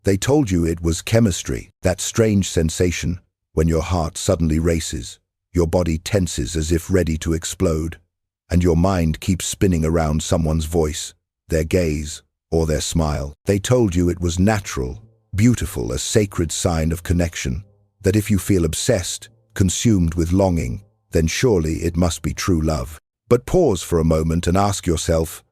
They told you it was chemistry, that strange sensation when your heart suddenly races, your body tenses as if ready to explode, and your mind keeps spinning around someone's voice, their gaze, or their smile. They told you it was natural, beautiful, a sacred sign of connection, that if you feel obsessed, consumed with longing, then surely it must be true love. But pause for a moment and ask yourself,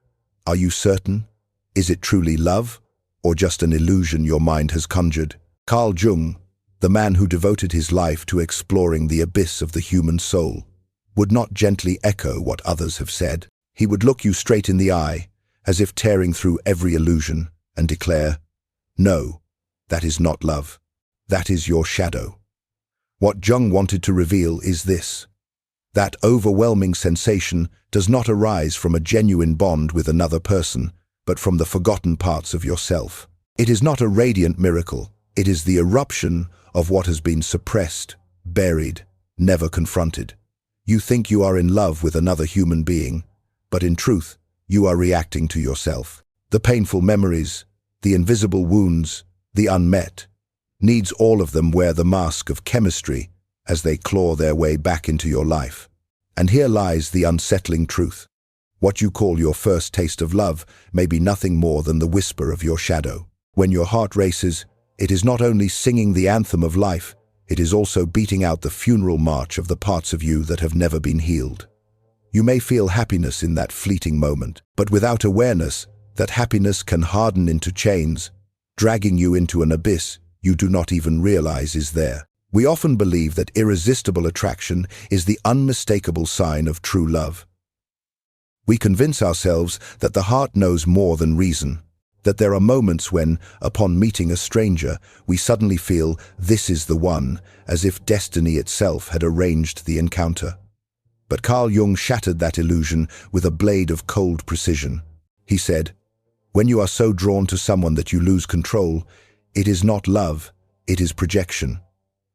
are you certain? Is it truly love, or just an illusion your mind has conjured? Carl Jung, the man who devoted his life to exploring the abyss of the human soul, would not gently echo what others have said. He would look you straight in the eye, as if tearing through every illusion, and declare, no, that is not love. That is your shadow. What Jung wanted to reveal is this: that overwhelming sensation does not arise from a genuine bond with another person, but from the forgotten parts of yourself. It is not a radiant miracle. It is the eruption of what has been suppressed, buried, never confronted. You think you are in love with another human being, but in truth, you are reacting to yourself. The painful memories, the invisible wounds, the unmet needs, all of them wear the mask of chemistry as they claw their way back into your life. And here lies the unsettling truth. What you call your first taste of love may be nothing more than the whisper of your shadow. When your heart races, it is not only singing the anthem of life, it is also beating out the funeral march of the parts of you that have never been healed. You may feel happiness in that fleeting moment, but without awareness, that happiness can harden into chains, dragging you into an abyss you do not even realize is there. We often believe that irresistible attraction is the unmistakable sign of true love. We convince ourselves that the heart knows more than reason, that there are moments when, upon meeting a stranger, we suddenly feel this is the one, as if destiny itself had arranged the encounter. But Carl Jung shattered that illusion with a blade of cold precision. He said, when you are so drawn to someone that you lose control, it is not love, it is projection.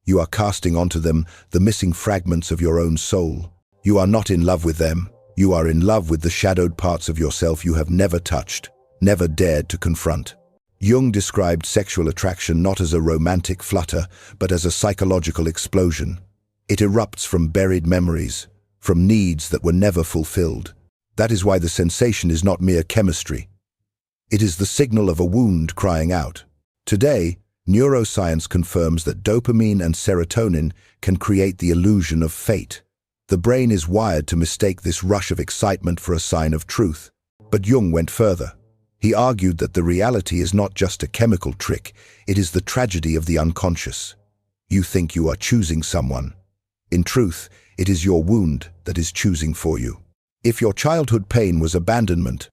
You are casting onto them the missing fragments of your own soul. You are not in love with them. You are in love with the shadowed parts of yourself you have never touched, never dared to confront. Jung described sexual attraction not as a romantic flutter, but as a psychological explosion. It erupts from buried memories, from needs that were never fulfilled. That is why the sensation is not mere chemistry. It is the signal of a wound crying out. Today, neuroscience confirms that dopamine and serotonin can create the illusion of fate. The brain is wired to mistake this rush of excitement for a sign of truth. But Jung went further. He argued that the reality is not just a chemical trick, it is the tragedy of the unconscious. You think you are choosing someone. In truth, it is your wound that is choosing for you. If your childhood pain was abandonment,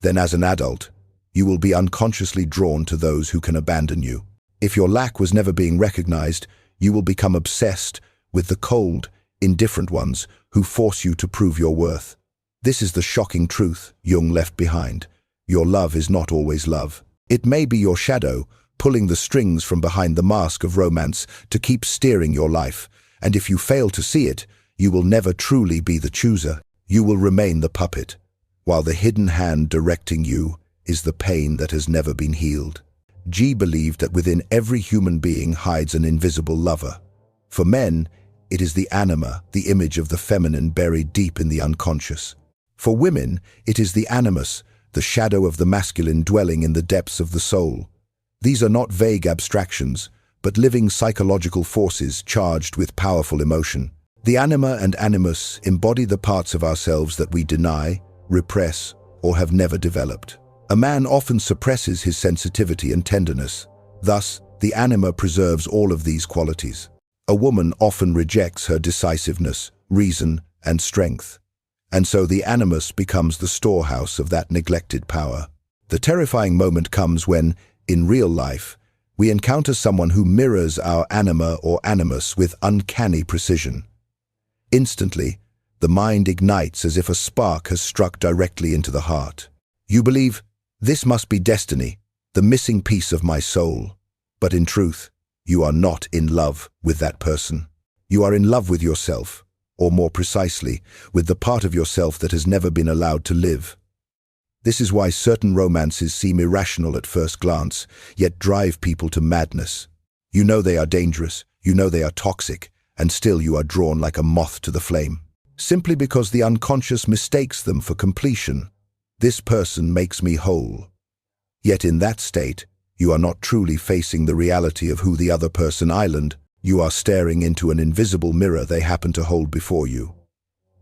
then as an adult, you will be unconsciously drawn to those who can abandon you. If your lack was never being recognized, you will become obsessed with the cold, indifferent ones who force you to prove your worth. This is the shocking truth Jung left behind. Your love is not always love. It may be your shadow, pulling the strings from behind the mask of romance to keep steering your life. And if you fail to see it, you will never truly be the chooser. You will remain the puppet, while the hidden hand directing you is the pain that has never been healed. G believed that within every human being hides an invisible lover. For men, it is the anima, the image of the feminine buried deep in the unconscious. For women, it is the animus, the shadow of the masculine dwelling in the depths of the soul. These are not vague abstractions, but living psychological forces charged with powerful emotion. The anima and animus embody the parts of ourselves that we deny, repress, or have never developed. A man often suppresses his sensitivity and tenderness. Thus, the anima preserves all of these qualities. A woman often rejects her decisiveness, reason, and strength. And so the animus becomes the storehouse of that neglected power. The terrifying moment comes when, in real life, we encounter someone who mirrors our anima or animus with uncanny precision. Instantly, the mind ignites as if a spark has struck directly into the heart. You believe, this must be destiny, the missing piece of my soul. But in truth, you are not in love with that person. You are in love with yourself, or more precisely, with the part of yourself that has never been allowed to live. This is why certain romances seem irrational at first glance, yet drive people to madness. You know they are dangerous, you know they are toxic, and still you are drawn like a moth to the flame. Simply because the unconscious mistakes them for completion. This person makes me whole. Yet in that state, you are not truly facing the reality of who the other person island. You are staring into an invisible mirror they happen to hold before you.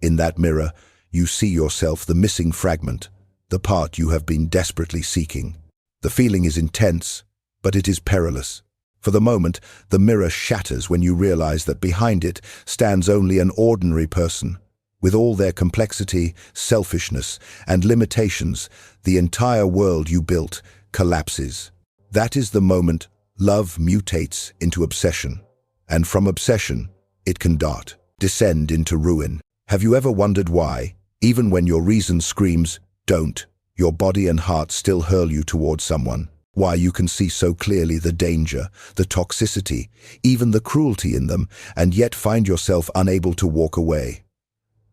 In that mirror, you see yourself, the missing fragment, the part you have been desperately seeking. The feeling is intense, but it is perilous. For the moment, the mirror shatters when you realize that behind it stands only an ordinary person. With all their complexity, selfishness, and limitations, the entire world you built collapses. That is the moment love mutates into obsession. And from obsession, it can descend into ruin. Have you ever wondered why, even when your reason screams, don't, your body and heart still hurl you towards someone? Why you can see so clearly the danger, the toxicity, even the cruelty in them, and yet find yourself unable to walk away?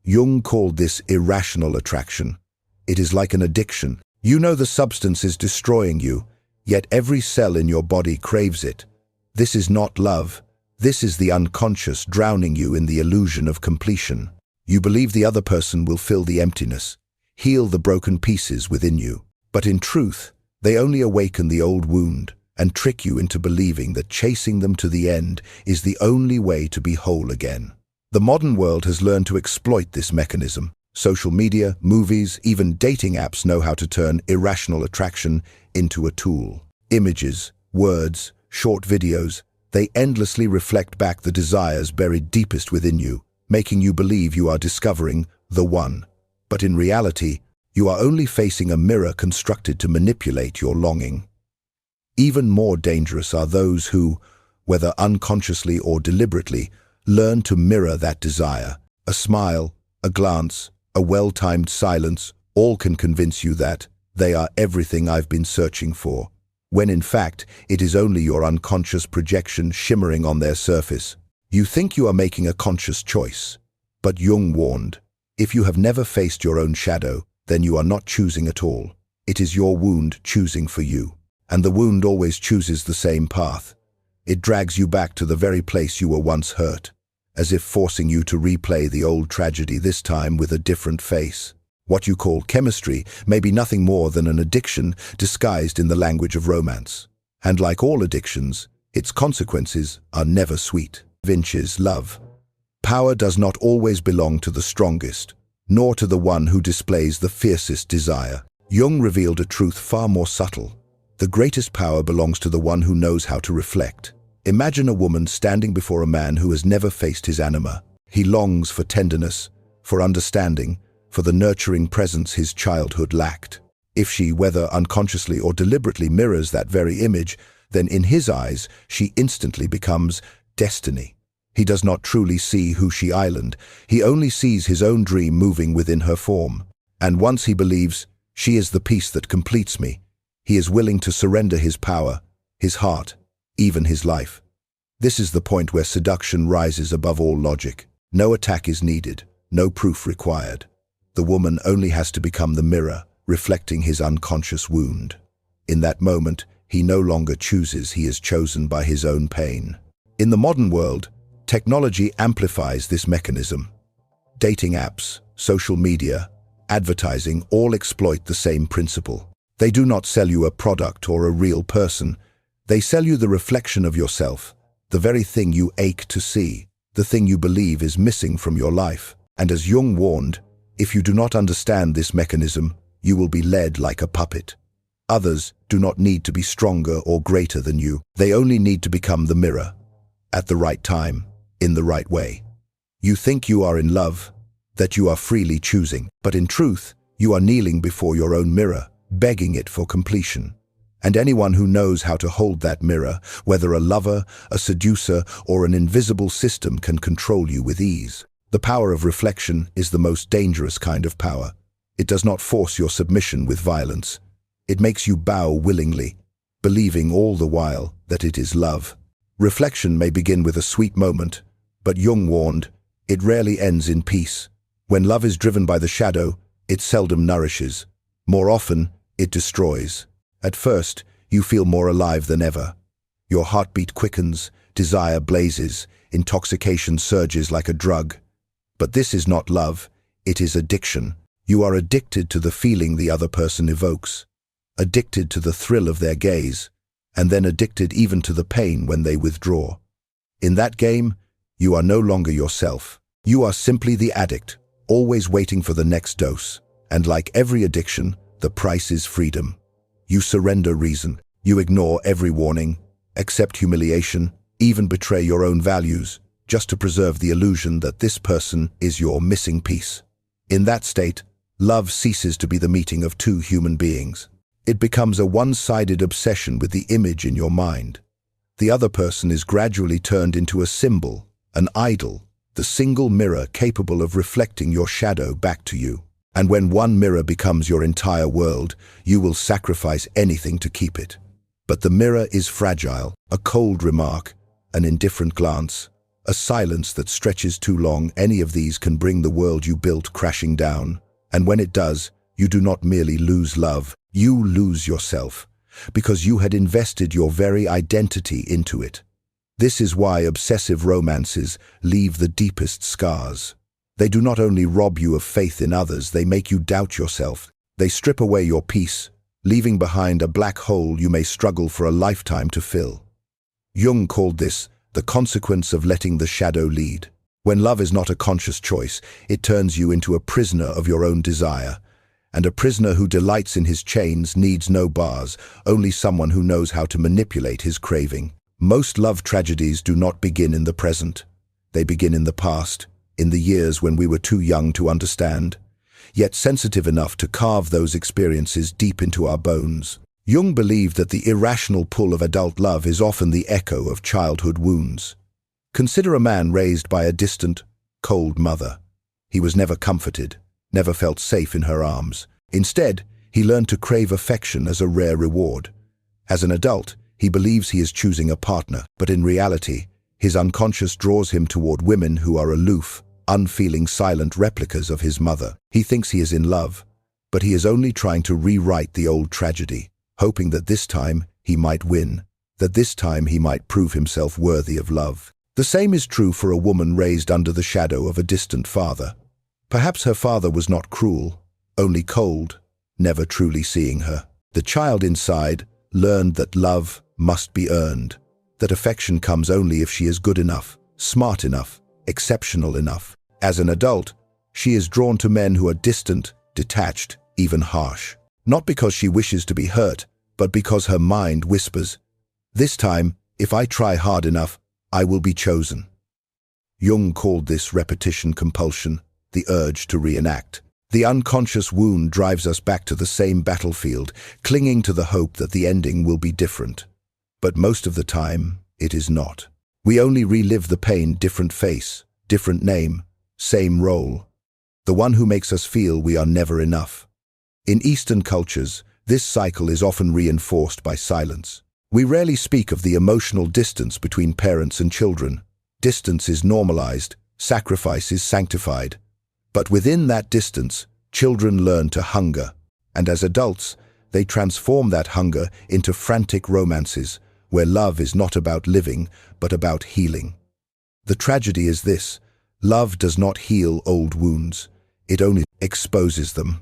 Jung called this irrational attraction. It is like an addiction. You know the substance is destroying you, yet every cell in your body craves it. This is not love. This is the unconscious drowning you in the illusion of completion. You believe the other person will fill the emptiness, heal the broken pieces within you. But in truth, they only awaken the old wound and trick you into believing that chasing them to the end is the only way to be whole again. The modern world has learned to exploit this mechanism. Social media, movies, even dating apps know how to turn irrational attraction into a tool. Images, words, short videos, they endlessly reflect back the desires buried deepest within you, making you believe you are discovering the one. But in reality, you are only facing a mirror constructed to manipulate your longing. Even more dangerous are those who, whether unconsciously or deliberately, learn to mirror that desire. A smile, a glance, a well-timed silence, all can convince you that they are everything I've been searching for, when in fact it is only your unconscious projection shimmering on their surface. You think you are making a conscious choice, but Jung warned, if you have never faced your own shadow, then you are not choosing at all. It is your wound choosing for you. And the wound always chooses the same path. It drags you back to the very place you were once hurt, as if forcing you to replay the old tragedy, this time with a different face. What you call chemistry may be nothing more than an addiction disguised in the language of romance. And like all addictions, its consequences are never sweet. Vince's love. Power does not always belong to the strongest, nor to the one who displays the fiercest desire. Jung revealed a truth far more subtle. The greatest power belongs to the one who knows how to reflect. Imagine a woman standing before a man who has never faced his anima. He longs for tenderness, for understanding, for the nurturing presence his childhood lacked. If she, whether unconsciously or deliberately, mirrors that very image, then in his eyes she instantly becomes destiny. He does not truly see who she island. He only sees his own dream moving within her form. And once he believes, she is the piece that completes me, he is willing to surrender his power, his heart, even his life. This is the point where seduction rises above all logic. No attack is needed, no proof required. The woman only has to become the mirror, reflecting his unconscious wound. In that moment, he no longer chooses, he is chosen by his own pain. In the modern world, technology amplifies this mechanism. Dating apps, social media, advertising all exploit the same principle. They do not sell you a product or a real person. They sell you the reflection of yourself, the very thing you ache to see, the thing you believe is missing from your life. And as Jung warned, if you do not understand this mechanism, you will be led like a puppet. Others do not need to be stronger or greater than you. They only need to become the mirror, at the right time, in the right way. You think you are in love, that you are freely choosing, but in truth, you are kneeling before your own mirror, begging it for completion. And anyone who knows how to hold that mirror, whether a lover, a seducer, or an invisible system, can control you with ease. The power of reflection is the most dangerous kind of power. It does not force your submission with violence. It makes you bow willingly, believing all the while that it is love. Reflection may begin with a sweet moment, but Jung warned, it rarely ends in peace. When love is driven by the shadow, it seldom nourishes. More often, it destroys. At first, you feel more alive than ever. Your heartbeat quickens, desire blazes, intoxication surges like a drug. But this is not love, it is addiction. You are addicted to the feeling the other person evokes, addicted to the thrill of their gaze, and then addicted even to the pain when they withdraw. In that game, you are no longer yourself. You are simply the addict, always waiting for the next dose. And like every addiction, the price is freedom. You surrender reason. You ignore every warning, accept humiliation, even betray your own values, just to preserve the illusion that this person is your missing piece. In that state, love ceases to be the meeting of two human beings. It becomes a one-sided obsession with the image in your mind. The other person is gradually turned into a symbol, an idol, the single mirror capable of reflecting your shadow back to you. And when one mirror becomes your entire world, you will sacrifice anything to keep it. But the mirror is fragile. A cold remark, an indifferent glance, a silence that stretches too long, any of these can bring the world you built crashing down. And when it does, you do not merely lose love, you lose yourself, because you had invested your very identity into it. This is why obsessive romances leave the deepest scars. They do not only rob you of faith in others, they make you doubt yourself. They strip away your peace, leaving behind a black hole you may struggle for a lifetime to fill. Jung called this the consequence of letting the shadow lead. When love is not a conscious choice, it turns you into a prisoner of your own desire. And a prisoner who delights in his chains needs no bars, only someone who knows how to manipulate his craving. Most love tragedies do not begin in the present. They begin in the past, in the years when we were too young to understand, yet sensitive enough to carve those experiences deep into our bones. Jung believed that the irrational pull of adult love is often the echo of childhood wounds. Consider a man raised by a distant, cold mother. He was never comforted, never felt safe in her arms. Instead, he learned to crave affection as a rare reward. As an adult, he believes he is choosing a partner, but in reality, his unconscious draws him toward women who are aloof, unfeeling, silent replicas of his mother. He thinks he is in love, but he is only trying to rewrite the old tragedy, hoping that this time he might win, that this time he might prove himself worthy of love. The same is true for a woman raised under the shadow of a distant father. Perhaps her father was not cruel, only cold, never truly seeing her. The child inside learned that love must be earned, that affection comes only if she is good enough, smart enough, exceptional enough. As an adult, she is drawn to men who are distant, detached, even harsh. Not because she wishes to be hurt, but because her mind whispers, "This time, if I try hard enough, I will be chosen." Jung called this repetition compulsion, the urge to reenact. The unconscious wound drives us back to the same battlefield, clinging to the hope that the ending will be different. But most of the time, it is not. We only relive the pain, different face, different name, same role. The one who makes us feel we are never enough. In Eastern cultures, this cycle is often reinforced by silence. We rarely speak of the emotional distance between parents and children. Distance is normalized, sacrifice is sanctified. But within that distance, children learn to hunger, and as adults, they transform that hunger into frantic romances, where love is not about living, but about healing. The tragedy is this: love does not heal old wounds, it only exposes them.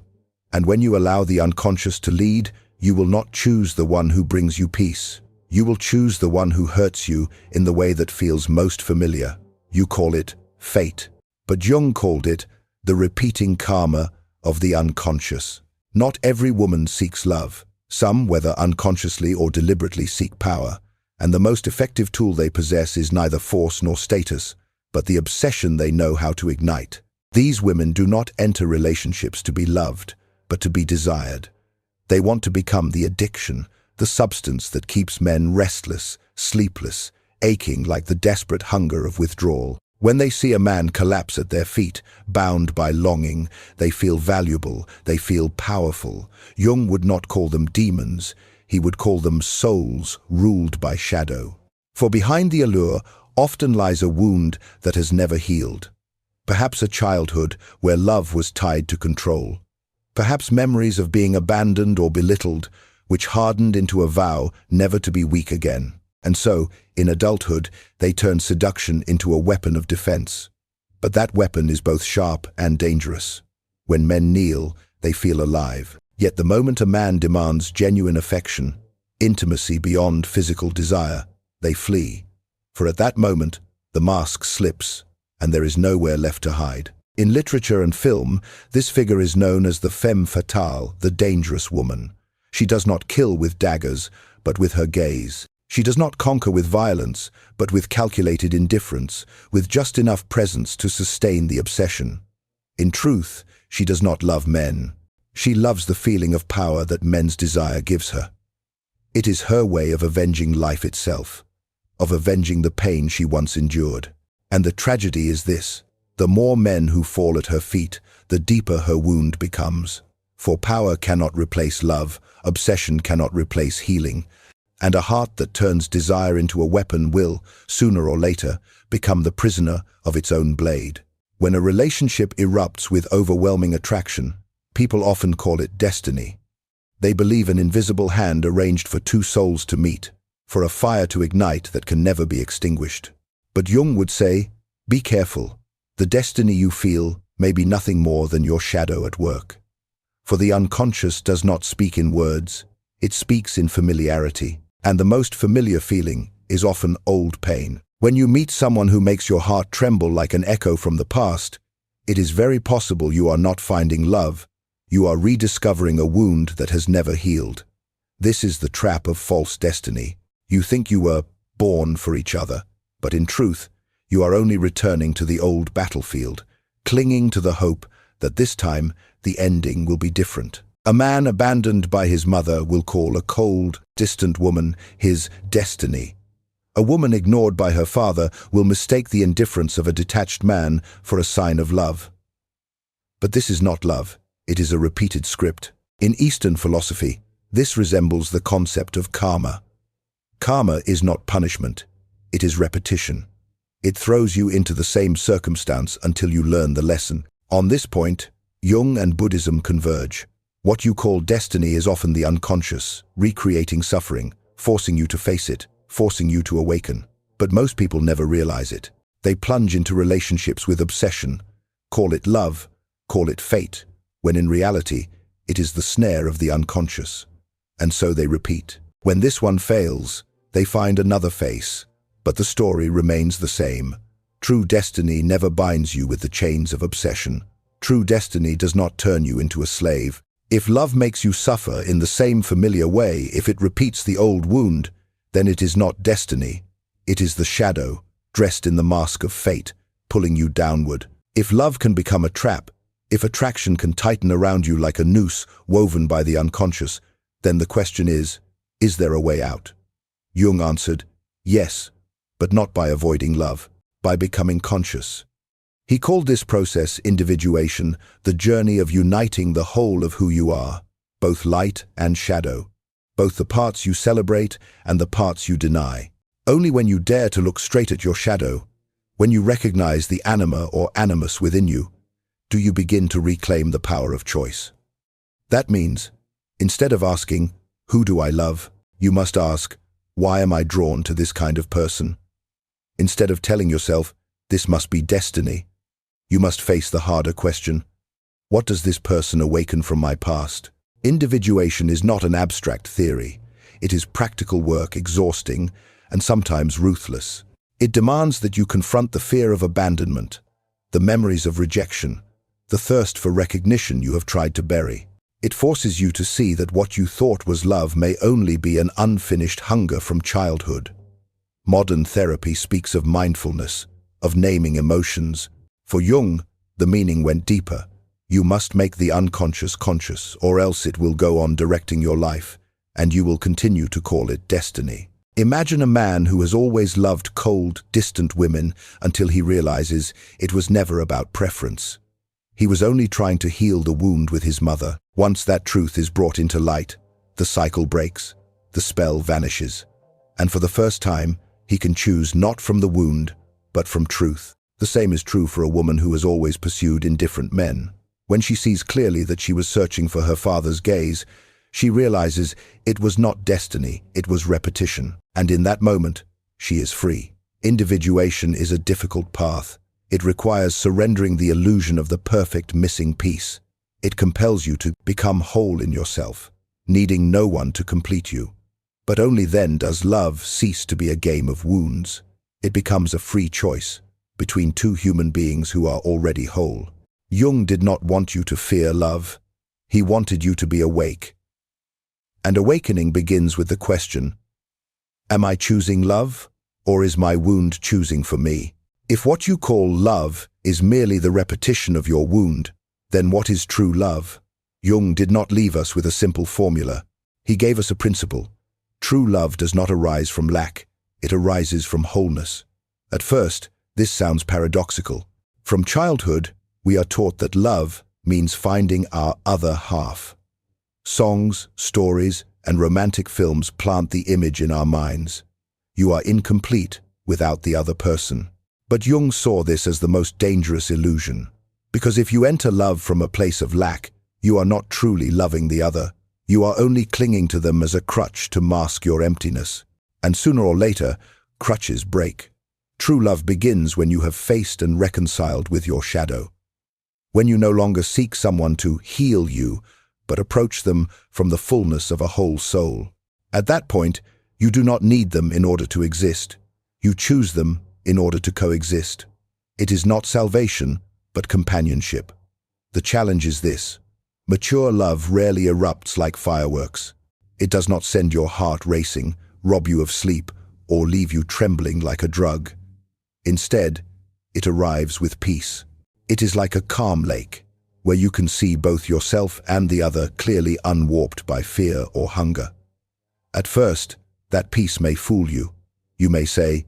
And when you allow the unconscious to lead, you will not choose the one who brings you peace. You will choose the one who hurts you in the way that feels most familiar. You call it fate, but Jung called it the repeating karma of the unconscious. Not every woman seeks love. Some, whether unconsciously or deliberately, seek power, and the most effective tool they possess is neither force nor status, but the obsession they know how to ignite. These women do not enter relationships to be loved, but to be desired. They want to become the addiction, the substance that keeps men restless, sleepless, aching like the desperate hunger of withdrawal. When they see a man collapse at their feet, bound by longing, they feel valuable, they feel powerful. Jung would not call them demons, he would call them souls ruled by shadow. For behind the allure often lies a wound that has never healed. Perhaps a childhood where love was tied to control. Perhaps memories of being abandoned or belittled, which hardened into a vow never to be weak again. And so, in adulthood, they turn seduction into a weapon of defense. But that weapon is both sharp and dangerous. When men kneel, they feel alive. Yet the moment a man demands genuine affection, intimacy beyond physical desire, they flee. For at that moment, the mask slips, and there is nowhere left to hide. In literature and film, this figure is known as the femme fatale, the dangerous woman. She does not kill with daggers, but with her gaze. She does not conquer with violence, but with calculated indifference, with just enough presence to sustain the obsession. In truth, she does not love men. She loves the feeling of power that men's desire gives her. It is her way of avenging life itself, of avenging the pain she once endured. And the tragedy is this: the more men who fall at her feet, the deeper her wound becomes. For power cannot replace love, obsession cannot replace healing, and a heart that turns desire into a weapon will, sooner or later, become the prisoner of its own blade. When a relationship erupts with overwhelming attraction, people often call it destiny. They believe an invisible hand arranged for two souls to meet, for a fire to ignite that can never be extinguished. But Jung would say, be careful. The destiny you feel may be nothing more than your shadow at work. For the unconscious does not speak in words, it speaks in familiarity. And the most familiar feeling is often old pain. When you meet someone who makes your heart tremble like an echo from the past, it is very possible you are not finding love, you are rediscovering a wound that has never healed. This is the trap of false destiny. You think you were born for each other, but in truth, you are only returning to the old battlefield, clinging to the hope that this time the ending will be different. A man abandoned by his mother will call a cold, distant woman his destiny. A woman ignored by her father will mistake the indifference of a detached man for a sign of love. But this is not love, it is a repeated script. In Eastern philosophy, this resembles the concept of karma. Karma is not punishment, it is repetition. It throws you into the same circumstance until you learn the lesson. On this point, Jung and Buddhism converge. What you call destiny is often the unconscious, recreating suffering, forcing you to face it, forcing you to awaken. But most people never realize it. They plunge into relationships with obsession, call it love, call it fate, when in reality, it is the snare of the unconscious. And so they repeat. When this one fails, they find another face, but the story remains the same. True destiny never binds you with the chains of obsession. True destiny does not turn you into a slave. If love makes you suffer in the same familiar way, if it repeats the old wound, then it is not destiny. It is the shadow, dressed in the mask of fate, pulling you downward. If love can become a trap, if attraction can tighten around you like a noose woven by the unconscious, then the question is there a way out? Jung answered, yes, but not by avoiding love, by becoming conscious. He called this process individuation, the journey of uniting the whole of who you are, both light and shadow, both the parts you celebrate and the parts you deny. Only when you dare to look straight at your shadow, when you recognize the anima or animus within you, do you begin to reclaim the power of choice. That means, instead of asking, who do I love, you must ask, why am I drawn to this kind of person? Instead of telling yourself, this must be destiny, you must face the harder question, what does this person awaken from my past? Individuation is not an abstract theory. It is practical work, exhausting, and sometimes ruthless. It demands that you confront the fear of abandonment, the memories of rejection, the thirst for recognition you have tried to bury. It forces you to see that what you thought was love may only be an unfinished hunger from childhood. Modern therapy speaks of mindfulness, of naming emotions. For Jung, the meaning went deeper. You must make the unconscious conscious, or else it will go on directing your life, and you will continue to call it destiny. Imagine a man who has always loved cold, distant women until he realizes it was never about preference. He was only trying to heal the wound with his mother. Once that truth is brought into light, the cycle breaks, the spell vanishes, and for the first time, he can choose not from the wound, but from truth. The same is true for a woman who has always pursued indifferent men. When she sees clearly that she was searching for her father's gaze, she realizes it was not destiny, it was repetition. And in that moment, she is free. Individuation is a difficult path. It requires surrendering the illusion of the perfect missing piece. It compels you to become whole in yourself, needing no one to complete you. But only then does love cease to be a game of wounds. It becomes a free choice between two human beings who are already whole. Jung did not want you to fear love. He wanted you to be awake. And awakening begins with the question, am I choosing love, or is my wound choosing for me? If what you call love is merely the repetition of your wound, then what is true love? Jung did not leave us with a simple formula. He gave us a principle. True love does not arise from lack, it arises from wholeness. At first, this sounds paradoxical. From childhood, we are taught that love means finding our other half. Songs, stories, and romantic films plant the image in our minds. You are incomplete without the other person. But Jung saw this as the most dangerous illusion. Because if you enter love from a place of lack, you are not truly loving the other. You are only clinging to them as a crutch to mask your emptiness. And sooner or later, crutches break. True love begins when you have faced and reconciled with your shadow. When you no longer seek someone to heal you, but approach them from the fullness of a whole soul. At that point, you do not need them in order to exist. You choose them in order to coexist. It is not salvation, but companionship. The challenge is this. Mature love rarely erupts like fireworks. It does not send your heart racing, rob you of sleep, or leave you trembling like a drug. Instead, it arrives with peace. It is like a calm lake, where you can see both yourself and the other clearly unwarped by fear or hunger. At first, that peace may fool you. You may say,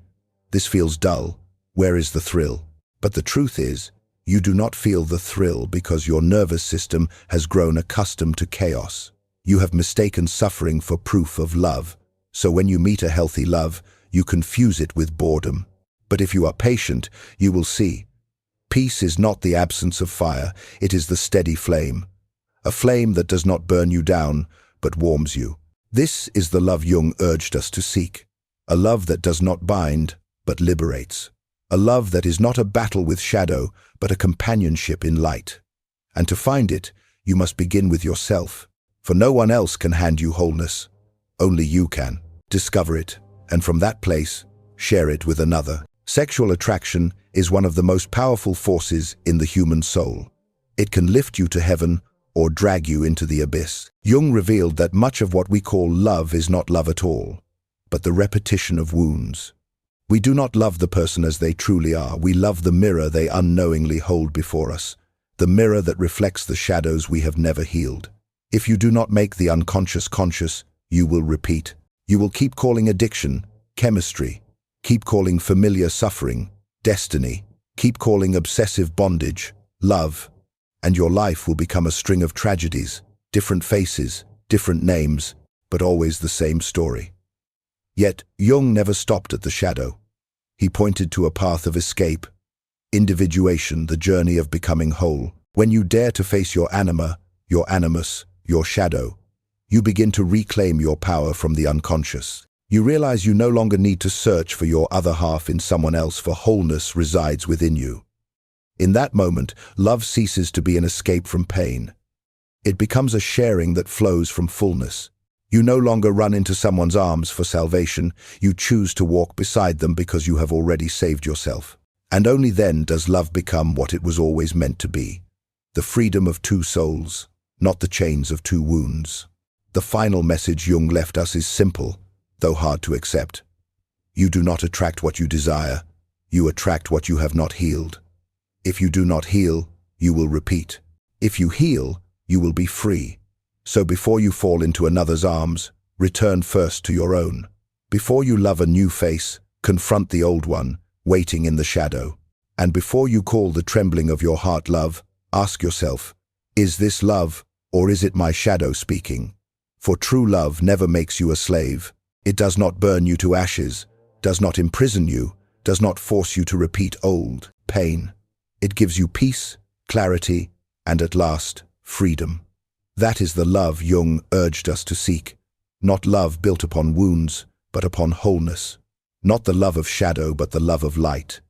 "This feels dull. Where is the thrill?" But the truth is, you do not feel the thrill because your nervous system has grown accustomed to chaos. You have mistaken suffering for proof of love, so when you meet a healthy love, you confuse it with boredom. But if you are patient, you will see. Peace is not the absence of fire, it is the steady flame. A flame that does not burn you down, but warms you. This is the love Jung urged us to seek. A love that does not bind, but liberates. A love that is not a battle with shadow, but a companionship in light. And to find it, you must begin with yourself. For no one else can hand you wholeness. Only you can. Discover it, and from that place, share it with another. Sexual attraction is one of the most powerful forces in the human soul. It can lift you to heaven or drag you into the abyss. Jung revealed that much of what we call love is not love at all, but the repetition of wounds. We do not love the person as they truly are. We love the mirror they unknowingly hold before us, the mirror that reflects the shadows we have never healed. If you do not make the unconscious conscious, you will repeat. You will keep calling addiction, chemistry, keep calling familiar suffering, destiny, keep calling obsessive bondage, love, and your life will become a string of tragedies, different faces, different names, but always the same story. Yet, Jung never stopped at the shadow. He pointed to a path of escape, individuation, the journey of becoming whole. When you dare to face your anima, your animus, your shadow, you begin to reclaim your power from the unconscious. You realize you no longer need to search for your other half in someone else, for wholeness resides within you. In that moment, love ceases to be an escape from pain. It becomes a sharing that flows from fullness. You no longer run into someone's arms for salvation, you choose to walk beside them because you have already saved yourself. And only then does love become what it was always meant to be. The freedom of two souls, not the chains of two wounds. The final message Jung left us is simple, though hard to accept. You do not attract what you desire, you attract what you have not healed. If you do not heal, you will repeat. If you heal, you will be free. So before you fall into another's arms, return first to your own. Before you love a new face, confront the old one, waiting in the shadow. And before you call the trembling of your heart love, ask yourself, is this love, or is it my shadow speaking? For true love never makes you a slave. It does not burn you to ashes, does not imprison you, does not force you to repeat old pain. It gives you peace, clarity, and at last, freedom. That is the love Jung urged us to seek, not love built upon wounds, but upon wholeness. Not the love of shadow, but the love of light.